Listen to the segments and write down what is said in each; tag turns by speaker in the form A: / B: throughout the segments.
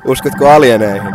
A: Uskotko alieneihin?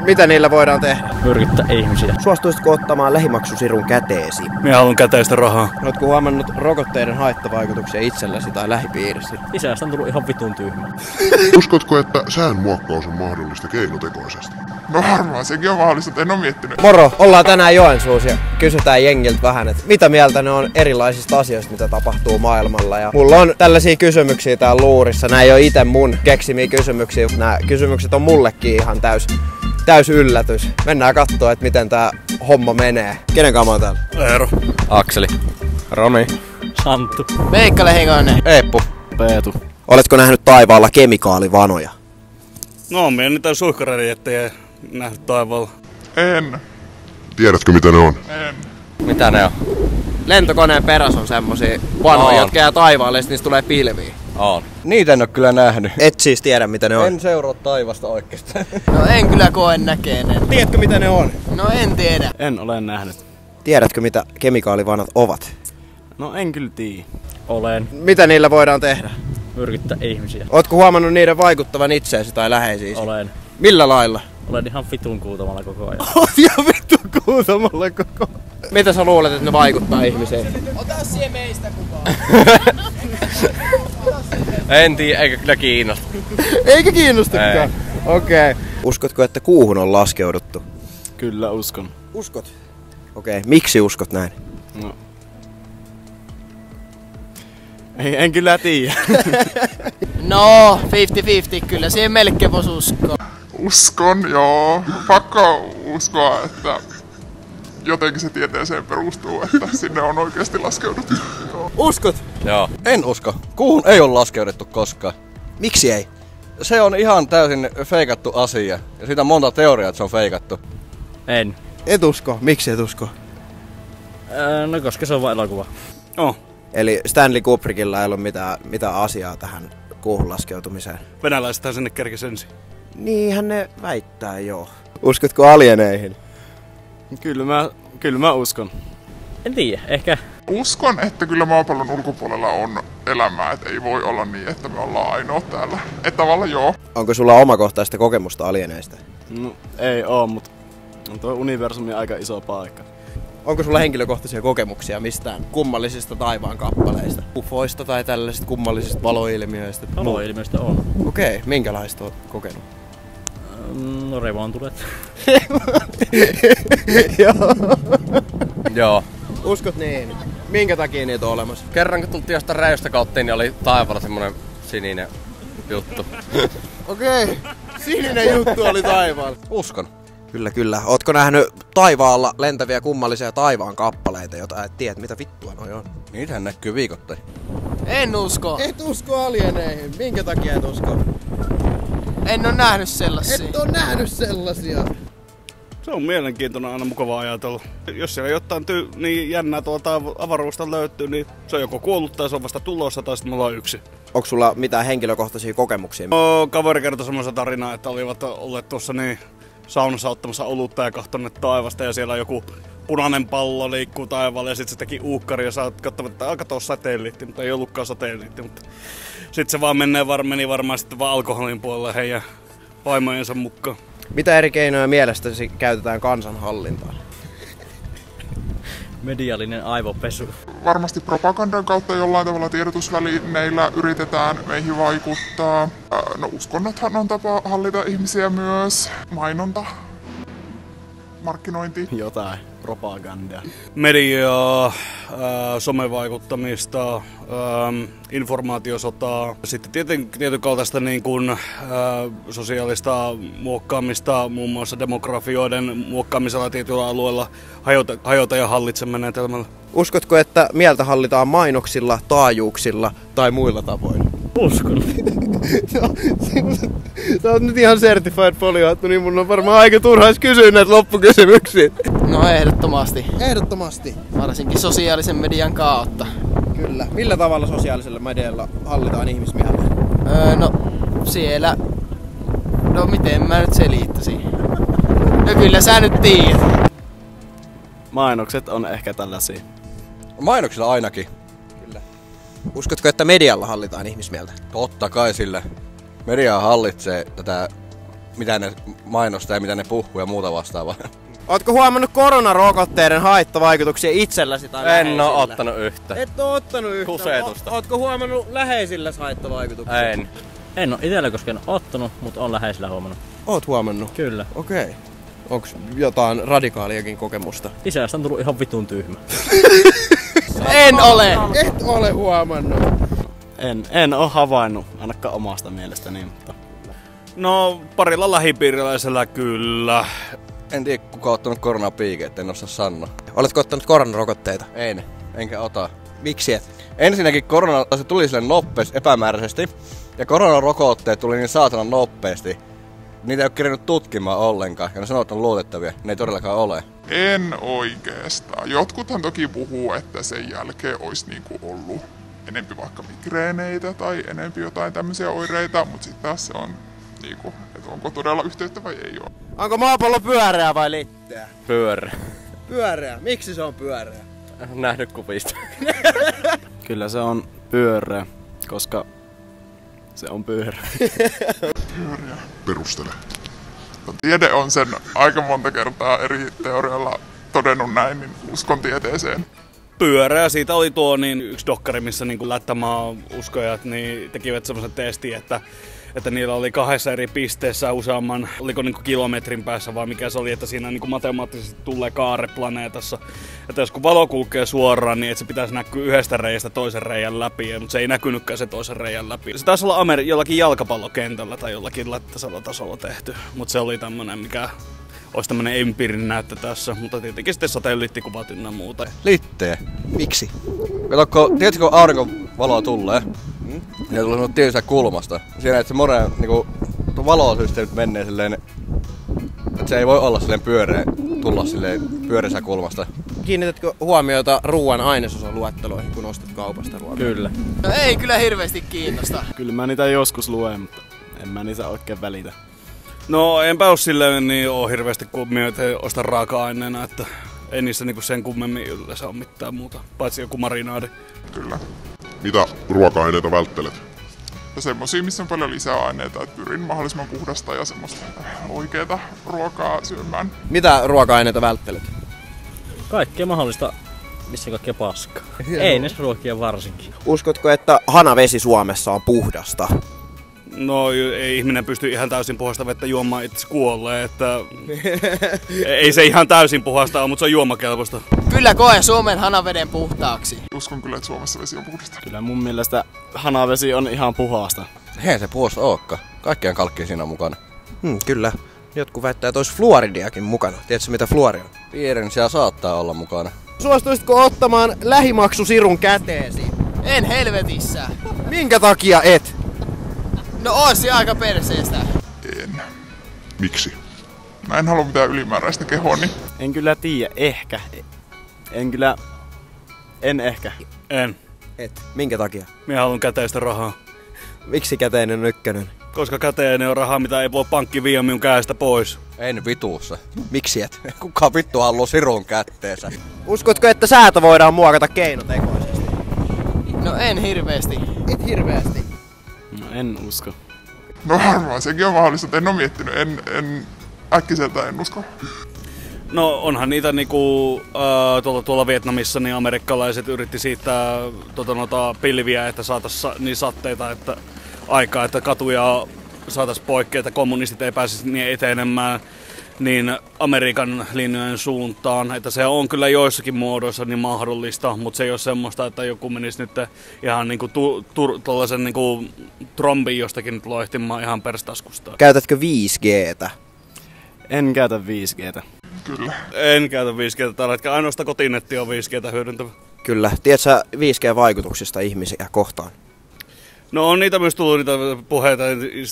A: Mitä niillä voidaan tehdä?
B: Myrkyttää ihmisiä.
A: Suostuisitko ottamaan lähimaksusirun käteesi?
C: Minä haluan käteistä rahaa.
A: Oletko huomannut rokotteiden haittavaikutuksia itselläsi tai lähipiirissä?
B: Isästä on tullut ihan vitun tyhmä.
D: Uskotko, että säänmuokkaus on mahdollista keinotekoisesti?
E: No varmaan sekin on mahdollista, en ole miettinyt.
A: Moro! Ollaan tänään Joensuussa ja kysytään jengiltä vähän, että mitä mieltä ne on erilaisista asioista, mitä tapahtuu maailmalla. Ja mulla on tällaisia kysymyksiä täällä luurissa. Nää ei ole ite mun keksimiä kysymyksiä. Nämä kysymykset on mullekin ihan täys yllätys. Mennään kattoo, että miten tää homma menee. Kenen kanssa on täällä?
C: Eero.
F: Akseli. Roni.
B: Santtu.
G: Veikka Lehikoinen.
F: Eeppu.
B: Peetu.
A: Oletko nähnyt taivaalla kemikaalivanoja?
C: No, minä niitä suihkareiden jättejä nähnyt taivaalla.
E: En.
D: Tiedätkö mitä ne on?
E: En.
F: Mitä ne on?
A: Lentokoneen perässä on semmosia vanoja, jotka jää taivaalle ja niistä tulee pilviä.
F: On. Niitä en oo kyllä nähnyt.
A: Et siis tiedä mitä ne on.
F: En seuraa taivasta oikeastaan.
G: No en kyllä koe näkeenen.
A: Tiedätkö mitä ne on?
G: No en tiedä.
C: En ole nähnyt.
A: Tiedätkö mitä kemikaalivanat ovat?
C: No en kyllä tiedä.
B: Olen.
A: Mitä niillä voidaan tehdä?
B: Myrkyttää ihmisiä.
A: Ootko huomannut niiden vaikuttavan itseesi tai läheisiisi?
B: Olen.
A: Millä lailla?
B: Olen ihan vitun kuutamalla koko ajan.
A: Oot ihan vittu kuutamalla koko. Mitä sä luulet, että ne vaikuttaa ihmiseen?
G: Ota siihen meistä kukaan.
F: En tiedä, eikä kyllä kiinnosta.
A: Eikä kiinnostakaan. Okei. Uskotko, että kuuhun on laskeuduttu?
C: Kyllä uskon.
A: Uskot? Okei. Miksi uskot näin?
C: No. En kyllä tiedä.
G: No, 50-50, kyllä siihen melkein voisi uskoa.
E: Uskon, joo. Pakko uskoa, että jotenkin se tieteeseen perustuu, että sinne on oikeasti laskeuduttu.
A: Uskot?
F: Joo. En usko. Kuuhun ei ole laskeudettu koskaan.
A: Miksi ei?
F: Se on ihan täysin feikattu asia. Ja siitä on monta teoriaa, että se on feikattu.
B: En.
A: Et usko. Miksi et usko?
B: No koska se on vain elokuva.
C: Oh.
A: Eli Stanley Kubrickilla ei ole mitään asiaa tähän kuuhun laskeutumiseen.
C: Venäläisethän sinne kerkesi ensin.
A: Niinhän ne väittää joo. Uskotko alieneihin?
C: Kyllä mä uskon.
B: En tiedä, ehkä.
E: Uskon, että kyllä maapallon ulkopuolella on elämää, että ei voi olla niin, että me ollaan ainoa täällä. Että tavallaan joo.
A: Onko sulla omakohtaista kokemusta alieneista?
C: No ei oo, mutta tuo universumi aika iso paikka.
A: Onko sulla henkilökohtaisia kokemuksia mistään kummallisista taivaan kappaleista? Ufoista tai tällaisista kummallisista valoilmiöistä?
B: Valoilmiöistä on.
A: Okei, minkälaista oot kokenut?
B: No revoontulet.
F: Joo.
A: Uskot niin? Minkä takia niitä on olemassa?
F: Kerran kun tultiin jostain räjästä kautta, niin oli taivaalla semmonen sininen juttu.
A: Okei, sininen juttu oli taivaalla.
F: Uskon.
A: Kyllä, kyllä. Ootko nähnyt taivaalla lentäviä kummallisia taivaan kappaleita, joita et tiedä, mitä vittua noi on?
F: Niitähän näkyy viikoittain.
G: En usko.
A: Et usko alieneihin. Minkä takia et usko?
G: En oo nähnyt sellaisia.
A: Et oo nähnyt sellaisia.
C: Se on mielenkiintoinen, aina mukava ajatella. Jos siellä jotain niin jännää tuolta avaruudesta löytyy, niin se on joko kuollut tai se on vasta tulossa tai sitten me ollaan yksi.
A: Onko sulla mitään henkilökohtaisia kokemuksia?
C: No, kaveri kertoi semmoisen tarinaa, että olivat olleet tuossa niin saunassa ottamassa olutta ja kahtoneet taivasta ja siellä joku punainen pallo liikkuu taivaalla ja sitten se teki uukkari ja sä katsoit, että aika tuossa satelliitti, mutta ei ollutkaan satelliitti. Mutta sitten se vaan meni varmaan sitten vaan alkoholin puolelle heidän vaimojensa mukaan.
A: Mitä eri keinoja mielestäsi käytetään kansanhallintaan?
B: Mediallinen aivopesu.
E: Varmasti propagandan kautta jollain tavalla tiedotusvälineillä yritetään meihin vaikuttaa. No uskonnothan on tapa hallita ihmisiä myös. Mainonta. Markkinointi.
C: Jotain propagandaa. Mediaa, somevaikuttamista, informaatiosotaa. Sitten tietyn kaltaista niin kuin, sosiaalista muokkaamista, muun muassa demografioiden muokkaamisella tietyllä alueella, hajota ja hallitse menetelmällä.
A: Uskotko, että mieltä hallitaan mainoksilla, taajuuksilla tai muilla tavoin?
B: Uskon.
A: Sä oot nyt ihan certified foliohattu, niin mun on varmaan aika turhais kysyä näitä loppukysymyksiä.
G: No ehdottomasti.
A: Ehdottomasti.
G: Varsinkin sosiaalisen median kautta.
A: Kyllä. Millä tavalla sosiaalisella medialla hallitaan ihmismieltä?
G: No siellä... No miten mä nyt selittäisin? No kyllä sä nyt tiedät.
C: Mainokset on ehkä tällaisia.
F: Mainoksilla ainakin.
A: Kyllä. Uskotko, että medialla hallitaan ihmismieltä?
F: Totta kai sillä. Media hallitsee tätä mitä ne mainostaa ja mitä ne puhuu ja muuta vastaavaa.
A: Ootko huomannut koronarokotteiden haittavaikutuksia itselläsi tai läheisillä?
F: En oo ottanut yhtä.
A: Et oo ottanut yhtä.
F: Kusetusta.
A: Ootko huomannut läheisillä haittavaikutuksia?
F: En.
B: En oo itellä koskaan ottanut, mutta on läheisillä huomannut.
A: Oot huomannut?
B: Kyllä.
A: Okei. Onks jotain radikaaliakin kokemusta?
B: Isästä on tullut ihan vitun tyhmä.
G: En ole!
A: Et ole huomannut.
H: En oo havainnut, ainakaan omasta mielestäni, mutta...
C: No, parilla lähipiiriläisellä kyllä.
F: En tiedä kuka on ottanut koronapiikeet, en osaa sanoa.
A: Oletko ottanut koronarokotteita?
F: En, enkä ota.
A: Miksi et?
F: Ensinnäkin korona se tuli sille nopeasti, epämääräisesti. Ja koronarokotteet tuli niin saatanan nopeasti. Niitä ei oo kirjannut tutkimaan ollenkaan. Ja ne sanoo, että on luotettavia. Ne ei todellakaan ole.
E: En oikeastaan. Jotkuthan toki puhuu, että sen jälkeen olisi niinku ollut enempi vaikka migreeneitä tai enempi jotain tämmöisiä oireita, mutta sitten taas se on niinku, että onko todella yhteyttä vai ei ole.
A: Onko maapallo pyöreä vai litteä?
F: Pyörä.
A: Pyöreä. Miksi se on pyöreä?
F: Nähnyt kuvista.
H: Kyllä se on pyöreä, koska se on pyöreä.
E: Pyöreä. Perustele. No, tiede on sen aika monta kertaa eri teorialla todennut näin, niin uskon tieteeseen.
C: Pyöreä. Siitä oli tuo niin yksi dokkari, missä niin lättämaa uskojat niin tekivät semmoisen testin, että niillä oli 2 eri pisteessä useamman, oliko niin kilometrin päässä vai mikä se oli, että siinä niin matemaattisesti tulee kaare planeetassa. Että jos kun valo kulkee suoraan, niin että se pitäisi näkyä yhdestä reiästä toisen reijän läpi, mutta se ei näkynytkään se toisen reijän läpi. Se taisi olla jollakin jalkapallokentällä tai jollakin lättäisellä tasolla tehty, mutta se oli tämmönen, mikä olisi tämmönen empiirinen näyttö tässä, mutta tietenkin sitten satelliittikuvat ynnä muuta.
F: Litteä.
A: Miksi?
F: Katsokko, tiedätkö kun aurinkovaloa tulee? Ja tulee tietystä kulmasta. Siinä että se niinku valosysteemit menee silleen, että se ei voi olla silleen pyöreä, tulla silleen pyöreästä kulmasta.
A: Kiinnitätkö huomiota ruoan ainesosan luetteloihin, kun ostat kaupasta ruokaa?
B: Kyllä.
G: No ei kyllä hirveästi kiinnosta.
H: Kyllä mä niitä joskus luen, mutta en mä niitä oikein välitä.
C: No enpä oo silleen niin oo hirveästi kummia, että ostan raaka-aineena, että ei niissä niinku sen kummemmin yleensä ole mitään muuta, paitsi joku marinaadi.
E: Kyllä.
D: Mitä ruoka-aineita välttelet?
E: Ja semmosia, missä on paljon lisäaineita, että pyrin mahdollisimman puhdasta ja semmoista oikeeta ruokaa syömään.
A: Mitä ruoka-aineita välttelet?
B: Kaikkea mahdollista, missä kaikkea paskaa. Ei ne ruokia varsinkin.
A: Uskotko, että hanavesi Suomessa on puhdasta?
C: No ei ihminen pysty ihan täysin puhasta vettä juomaan, itse kuolee, että ei se ihan täysin puhasta ole, mutta se on juomakelpoista.
G: Kyllä koe Suomen hanaveden puhtaaksi.
E: Uskon kyllä, että Suomessa vesi on puhdasta.
H: Kyllä mun mielestä hanavesi on ihan puhasta.
F: Hei se puhasta olekaan. Kaikkien kalkkia siinä on mukana.
A: Kyllä. Jotkut väittää, että olisi fluoridiakin mukana. Tiedätkö mitä fluori on?
F: Tiedän, siellä saattaa olla mukana.
A: Suostuisitko ottamaan lähimaksusirun käteesi?
G: En helvetissä.
A: Minkä takia et?
G: No oon se aika perseestä.
E: En. Miksi? Mä en halua mitään ylimääräistä kehoani.
H: En kyllä tiedä, ehkä. En ehkä.
C: En.
A: Et. Minkä takia?
C: Minä haluan käteistä rahaa.
A: Miksi käteinen on ykkönen?
C: Koska käteinen on rahaa, mitä ei voi pankki viedä minun käestä pois.
F: En vituussa.
A: Miksi et?
F: Kuka vittu haluaa sirun kätteensä?
A: Uskotko, että säätö voidaan muokata keinotekoisesti?
G: No en hirveästi.
A: Et hirveästi.
H: No en usko.
E: No varmaan sekin on mahdollista, että en ole miettinyt. En äkkiseltä en usko.
C: No onhan niitä niinku tuolla Vietnamissa niin amerikkalaiset yritti siitä pilviä, että saatais niin satteita, että aikaa, että katuja saatais poikki, että kommunistit ei pääsisi niin etenemään niin Amerikan linjojen suuntaan. Että se on kyllä joissakin muodoissa niin mahdollista, mutta se ei ole semmoista, että joku menisi nyt ihan niinku tuollaisen niinku trombin jostakin nyt loihtimaan ihan perstaskusta.
A: Käytätkö 5G:tä?
H: En käytä 5G:tä.
E: Kyllä.
C: En käytä 5G:tä tällä hetkellä, ainoastaan kotinetti on 5G:tä hyödyntävä.
A: Kyllä. Tiedätkö 5G-vaikutuksista ihmisiä kohtaan?
C: No on niitä myös tullut niitä puheita,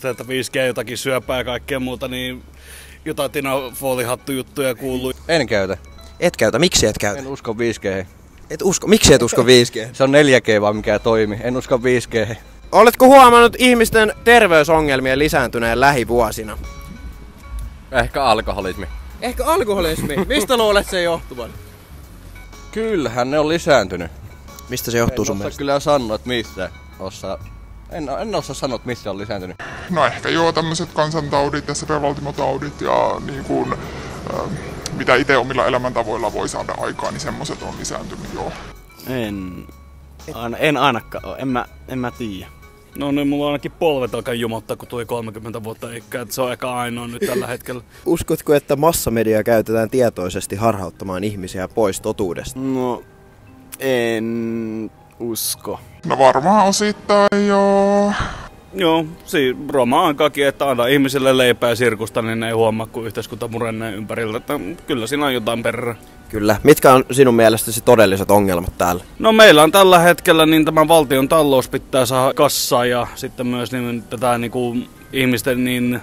C: että 5G jotakin syöpää ja kaikkea muuta, niin jotain tinafoolihattujuttuja kuuluu.
F: En käytä.
A: Et käytä. Miksi et käytä?
F: En usko 5G.
A: Et usko. Miksi et usko 5G?
F: Se on 4G vaan mikä toimii. En usko 5G.
A: Oletko huomannut ihmisten terveysongelmien lisääntyneen lähivuosina?
F: Ehkä alkoholismi.
A: Ehkä alkoholismi. Mistä luulet sen johtuvan?
F: Kyllähän ne on lisääntynyt.
A: Mistä se johtuu sun
F: En osaa
A: mielestä?
F: kyllä sanoa, että missä osaa. En osaa sanoa, että missä on lisääntynyt.
E: No ehkä joo, tämmöiset kansantaudit ja sepelvaltimotaudit ja niin kuin, mitä itse omilla elämäntavoilla voi saada aikaan, niin semmoiset on lisääntynyt joo.
H: En ainakaan ole, en mä tiedä.
C: No niin, mulla on ainakin polvet alkaa jumottaa, kun tuli 30 vuotta ikää, että se on eka ainoa nyt tällä hetkellä.
A: Uskotko, että massamediaa käytetään tietoisesti harhauttamaan ihmisiä pois totuudesta?
H: No, en usko.
E: No varmaan osittain joo.
C: Joo, Roma-aikaakin, että antaa ihmisille leipää ja sirkusta, niin ne ei huomaa, kun yhteiskunta murennee ympäriltä. Että kyllä siinä on jotain perää.
A: Kyllä. Mitkä on sinun mielestäsi todelliset ongelmat täällä?
C: No meillä on tällä hetkellä niin tämä valtion talous pitää saada kassaan ja sitten myös niin, tätä niin kuin, ihmisten niin...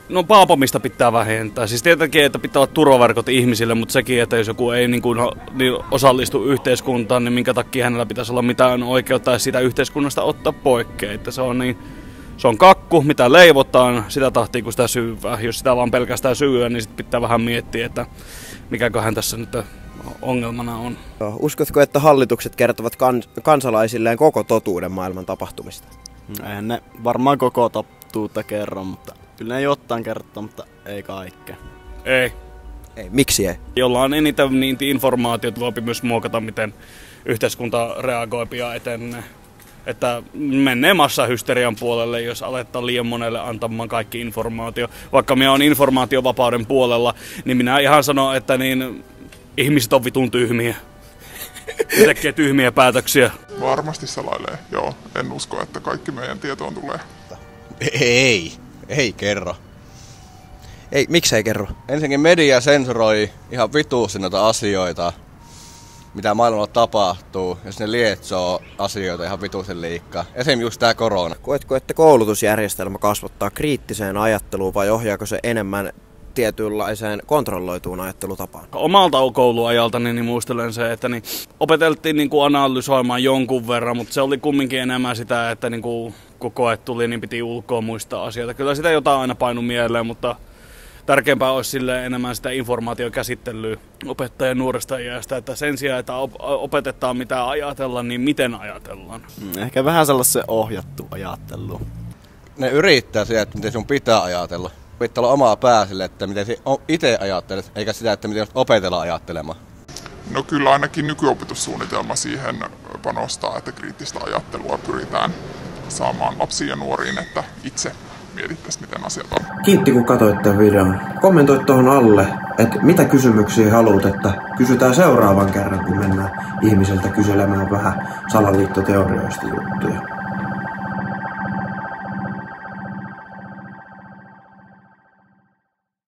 C: No paapomista pitää vähentää. Siis tietenkin, että pitää olla turvaverkot ihmisille, mutta sekin, että jos joku ei niin osallistu yhteiskuntaan, niin minkä takia hänellä pitäisi olla mitään oikeutta sitä yhteiskunnasta ottaa poikkeen. Että se on kakku, mitä leivotaan, sitä tahtia kun sitä syyvää. Jos sitä vaan pelkästään syyä, niin sitten pitää vähän miettiä, että mikäköhän tässä nyt ongelmana on.
A: Uskotko, että hallitukset kertovat kansalaisilleen koko totuuden maailman tapahtumista?
H: Eihän ne varmaan koko totuutta kerro, mutta kyllä ne jotain kertoo, mutta ei kaikkea.
C: Ei.
A: Miksi ei?
C: Jolla on eniten niitä informaatiota, voi myös muokata, miten yhteiskunta reagoi ja etenee. Että menee massahysterian puolelle, jos aletaan liian monelle antamaan kaikki informaatio. Vaikka minä olen informaatiovapauden puolella, niin minä ihan sanon, että niin, ihmiset on vitun tyhmiä. Ne tekee tyhmiä päätöksiä.
E: Varmasti salailee, joo. En usko, että kaikki meidän tietoon tulee.
F: Ei kerro.
A: Ei, miksei kerro?
F: Ensinnäkin media sensuroi ihan vituusti noita asioita, mitä maailmalla tapahtuu, jos ne lietsoo asioita ihan vituusti liikkaa. Esimerkiksi just tää korona.
A: Koetko, että koulutusjärjestelmä kasvattaa kriittiseen ajatteluun vai ohjaako se enemmän tietynlaiseen kontrolloituun ajattelutapaan?
C: Omalta kouluajaltani niin muistelen se, että niin opeteltiin niin kuin analysoimaan jonkun verran, mutta se oli kumminkin enemmän sitä, että niin kuin kun koe tuli, niin piti ulkoa muistaa asioita. Kyllä sitä jotain aina painu mieleen, mutta tärkeämpää olisi sille enemmän sitä informaatiokäsittelyä opettajan nuoresta iästä, että sen sijaan, että opetetaan mitä ajatella, niin miten ajatellaan.
H: Ehkä vähän sellaisen ohjattu ajattelu.
F: Ne yrittää sitä, että miten sun pitää ajatella. Pitää olla omaa pää sille, että miten itse ajattelet, eikä sitä, että miten opetella ajattelemaan.
E: No kyllä ainakin nykyopetussuunnitelma siihen panostaa, että kriittistä ajattelua pyritään saamaan lapsiin ja nuoriin, että itse mietittäisiin, miten asiat on.
I: Kiitti, kun katsoit tämän videon. Kommentoi tuohon alle, että mitä kysymyksiä haluat, että kysytään seuraavan kerran, kun mennään ihmiseltä kyselemään vähän salaliittoteorioista juttuja.